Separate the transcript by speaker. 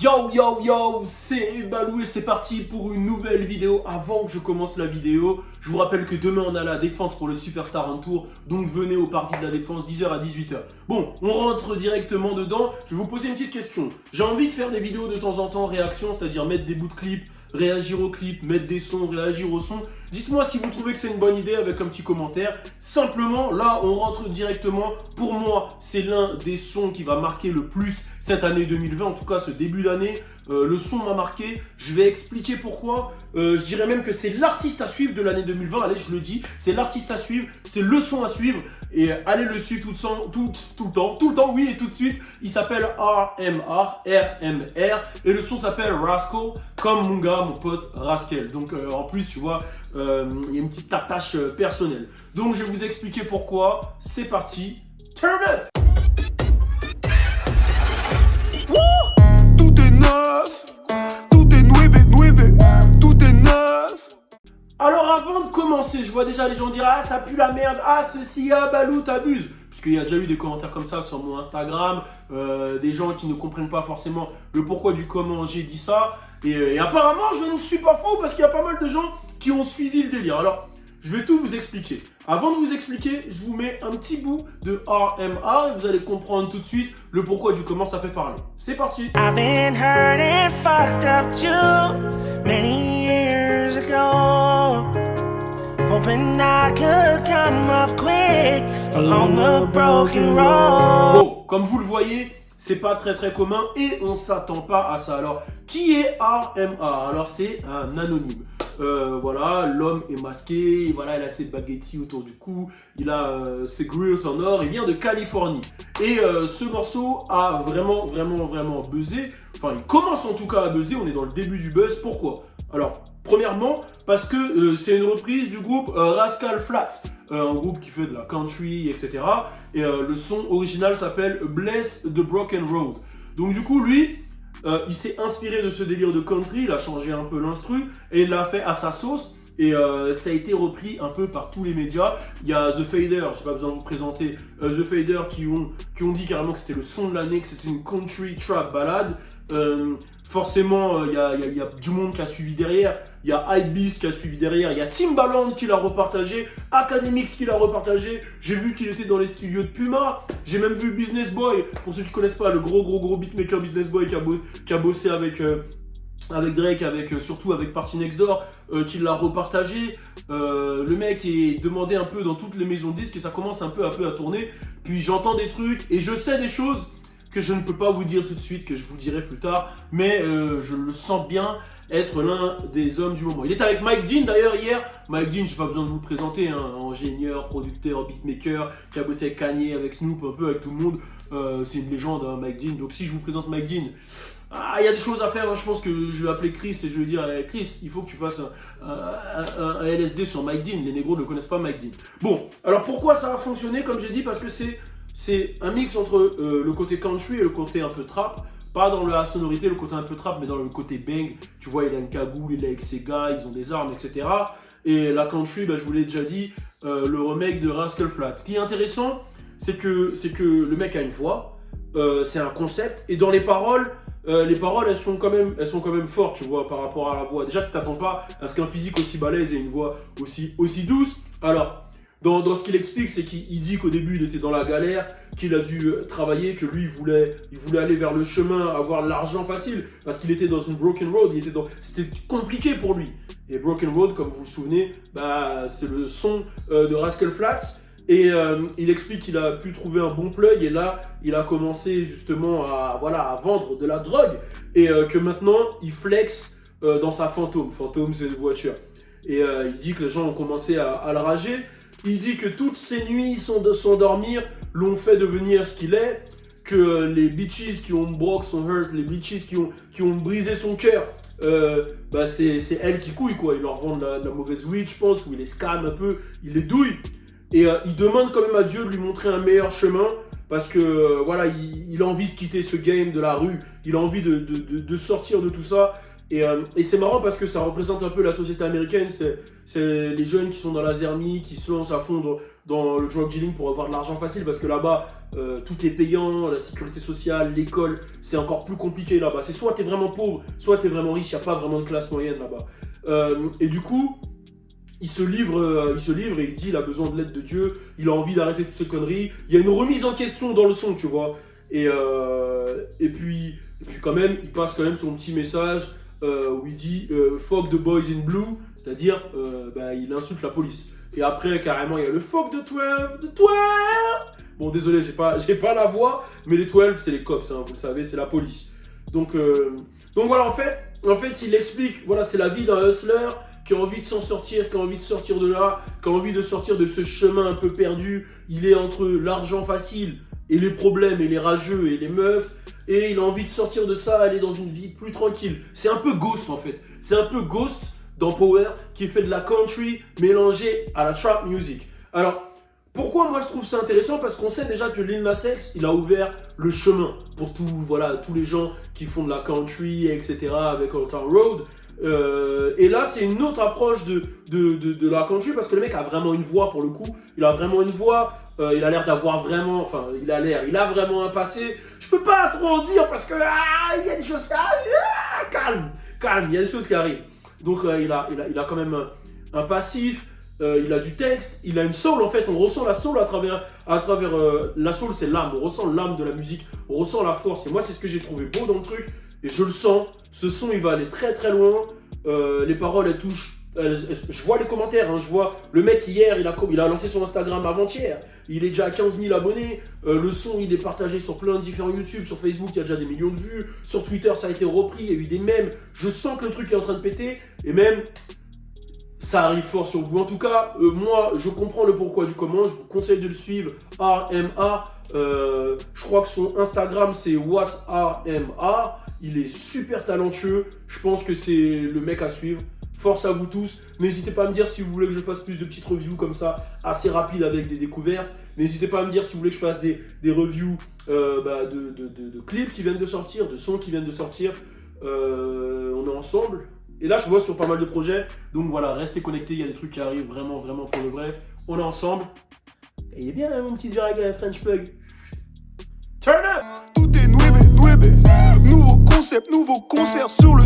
Speaker 1: Yo yo yo, c'est Balou et c'est parti pour une nouvelle vidéo. Avant que je commence la vidéo, je vous rappelle que demain on a la défense pour le Superstar en Tour. Donc venez au parti de la défense 10h à 18h. Bon, on rentre directement dedans. Je vais vous poser une petite question. J'ai envie de faire des vidéos de temps en temps, réaction, c'est-à-dire mettre des bouts de clips, réagir aux clips, mettre des sons, réagir aux sons. Dites-moi si vous trouvez que c'est une bonne idée avec un petit commentaire. Simplement, là, on rentre directement. Pour moi, c'est l'un des sons qui va marquer le plus cette année 2020, en tout cas ce début d'année. Le son m'a marqué, je vais expliquer pourquoi. Je dirais même que c'est l'artiste à suivre de l'année 2020. Allez, je le dis, c'est l'artiste à suivre, c'est le son à suivre. Et allez le suivre tout le temps, oui, et tout de suite. Il s'appelle RMR, et le son s'appelle Rascal, comme mon gars, mon pote Rascal. Donc en plus, tu vois, il y a une petite attache personnelle. Donc je vais vous expliquer pourquoi. C'est parti, turn up! Alors avant de commencer, je vois déjà les gens dire « Ah, ça pue la merde, ah, ceci, ah, Balou, t'abuses » Parce qu'il y a déjà eu des commentaires comme ça sur mon Instagram, des gens qui ne comprennent pas forcément le pourquoi du comment j'ai dit ça. Et apparemment, je ne suis pas faux parce qu'il y a pas mal de gens qui ont suivi le délire. Alors, je vais tout vous expliquer. Avant de vous expliquer, je vous mets un petit bout de RMR et vous allez comprendre tout de suite le pourquoi du comment ça fait parler. C'est parti. I've been hurt and fucked up too many years ago. Hoping I could come up quick along the broken road. Bon, comme vous le voyez, c'est pas très commun et on s'attend pas à ça. Alors, qui est RMR? Alors, c'est un anonyme. Voilà, l'homme est masqué, voilà, il a ses baguettes autour du cou, il a ses grills en or, il vient de Californie. Et ce morceau a vraiment buzzé, enfin il commence en tout cas à buzzer, on est dans le début du buzz. Pourquoi? Alors, premièrement, parce que c'est une reprise du groupe Rascal Flatts, un groupe qui fait de la country, etc. Et le son original s'appelle Bless the Broken Road. Donc du coup, lui, il s'est inspiré de ce délire de country, il a changé un peu l'instru et il l'a fait à sa sauce. Et ça a été repris un peu par tous les médias. Il y a The Fader, je n'ai pas besoin de vous présenter, The Fader qui ont dit carrément que c'était le son de l'année, que c'était une country trap ballade. Forcément, il y a du monde qui a suivi derrière. Il y a Hypebeast qui a suivi derrière. Il y a Timbaland qui l'a repartagé. Academics qui l'a repartagé. J'ai vu qu'il était dans les studios de Puma. J'ai même vu Business Boy, pour ceux qui ne connaissent pas, le gros beatmaker Business Boy qui a bossé avec Drake, surtout avec Party Next Door, qui l'a repartagé. Le mec est demandé un peu dans toutes les maisons de disques et ça commence un peu à tourner. Puis j'entends des trucs et je sais des choses que je ne peux pas vous dire tout de suite, que je vous dirai plus tard, mais je le sens bien être l'un des hommes du moment. Il était avec Mike Dean d'ailleurs hier. Mike Dean, je n'ai pas besoin de vous le présenter, hein, ingénieur, producteur, beatmaker, qui a bossé avec Kanye, avec Snoop, un peu avec tout le monde. C'est une légende, hein, Mike Dean. Donc si je vous présente Mike Dean, il y a des choses à faire, hein. Je pense que je vais appeler Chris et je vais dire hey, Chris, il faut que tu fasses un LSD sur Mike Dean. Les négros ne connaissent pas Mike Dean. Bon, alors pourquoi ça a fonctionné? Comme j'ai dit, parce que c'est un mix entre le côté country et le côté un peu trap. Pas dans la sonorité, le côté un peu trap, mais dans le côté bang. Tu vois, il a une cagoule, il est avec ses gars, ils ont des armes, etc. Et la country, je vous l'ai déjà dit, le remake de Rascal Flatts. Ce qui est intéressant, c'est que le mec a une voix, c'est un concept, et dans les paroles, elles sont quand même fortes, tu vois, par rapport à la voix. Déjà, tu t'attends pas à ce qu'un physique aussi balèze ait une voix aussi douce. Alors, dans ce qu'il explique, c'est qu'il dit qu'au début, il était dans la galère, qu'il a dû travailler, que lui, il voulait aller vers le chemin, avoir l'argent facile, parce qu'il était dans une broken road, c'était compliqué pour lui. Et broken road, comme vous vous souvenez, c'est le son de Rascal Flatts. Et il explique qu'il a pu trouver un bon plug, et là, il a commencé justement à vendre de la drogue, et que maintenant, il flex dans sa Phantom. Phantom, c'est une voiture. Et il dit que les gens ont commencé à le rager. Il dit que toutes ces nuits sans dormir l'ont fait devenir ce qu'il est, que les bitches qui ont broke son heart, les bitches qui ont brisé son cœur, c'est elles qui couillent, quoi. Ils leur vendent la mauvaise weed, je pense, ou ils les scamment un peu, ils les douillent. Et il demande quand même à Dieu de lui montrer un meilleur chemin, parce que il a envie de quitter ce game de la rue, il a envie de sortir de tout ça. Et c'est marrant parce que ça représente un peu la société américaine, c'est les jeunes qui sont dans la zermie, qui se lancent à fond dans le drug dealing pour avoir de l'argent facile parce que là-bas, tout est payant, la sécurité sociale, l'école, c'est encore plus compliqué là-bas. C'est soit t'es vraiment pauvre, soit t'es vraiment riche, il n'y a pas vraiment de classe moyenne là-bas. Et du coup, il se livre et il dit il a besoin de l'aide de Dieu, il a envie d'arrêter toutes ces conneries. Il y a une remise en question dans le son, tu vois. Et puis quand même, il passe quand même son petit message où il dit fuck the boys in blue, c'est-à-dire il insulte la police. Et après, carrément, il y a le fuck the 12. Bon, désolé, j'ai pas la voix, mais les 12, c'est les cops, hein, vous le savez, c'est la police. Donc voilà, en fait, il explique, voilà, c'est la vie d'un hustler qui a envie de s'en sortir, qui a envie de sortir de là, qui a envie de sortir de ce chemin un peu perdu. Il est entre l'argent facile et les problèmes et les rageux et les meufs, et il a envie de sortir de ça, aller dans une vie plus tranquille. C'est un peu Ghost en fait, c'est un peu Ghost dans Power qui fait de la country mélangée à la trap music. Alors, pourquoi moi je trouve ça intéressant? Parce qu'on sait déjà que Lil Nas X, il a ouvert le chemin pour tous les gens qui font de la country, etc. avec Old Town Road. Et là, c'est une autre approche de la country parce que le mec a vraiment une voix pour le coup. Il a vraiment une voix. Il a l'air d'avoir vraiment, il a vraiment un passé. Je peux pas trop en dire parce que il y a des choses qui arrivent. Calme, il y a des choses qui arrivent. Donc il a quand même un passif. Il a du texte, il a une soul en fait, on ressent la soul à travers la soul, c'est l'âme, on ressent l'âme de la musique, on ressent la force. Et moi c'est ce que j'ai trouvé beau dans le truc et je le sens. Ce son il va aller très très loin. Les paroles elles touchent. Je vois les commentaires, hein, je vois le mec hier il a lancé son Instagram avant-hier, il est déjà à 15 000 abonnés, le son il est partagé sur plein de différents YouTube, sur Facebook il y a déjà des millions de vues, sur Twitter ça a été repris, il y a eu des mèmes, je sens que le truc est en train de péter et même ça arrive fort sur vous. En tout cas, moi je comprends le pourquoi du comment, je vous conseille de le suivre, RMA, je crois que son Instagram c'est WhatRMA, il est super talentueux, je pense que c'est le mec à suivre. Force à vous tous. N'hésitez pas à me dire si vous voulez que je fasse plus de petites reviews comme ça, assez rapides avec des découvertes. N'hésitez pas à me dire si vous voulez que je fasse des reviews de clips qui viennent de sortir, de sons qui viennent de sortir. On est ensemble. Et là, je vois sur pas mal de projets. Donc voilà, restez connectés. Il y a des trucs qui arrivent vraiment, vraiment pour le vrai. On est ensemble. Et il est bien hein, mon petit direct avec French Plug. Turn up!
Speaker 2: Tout est nouébé. Nouveau concept, nouveau concert sur le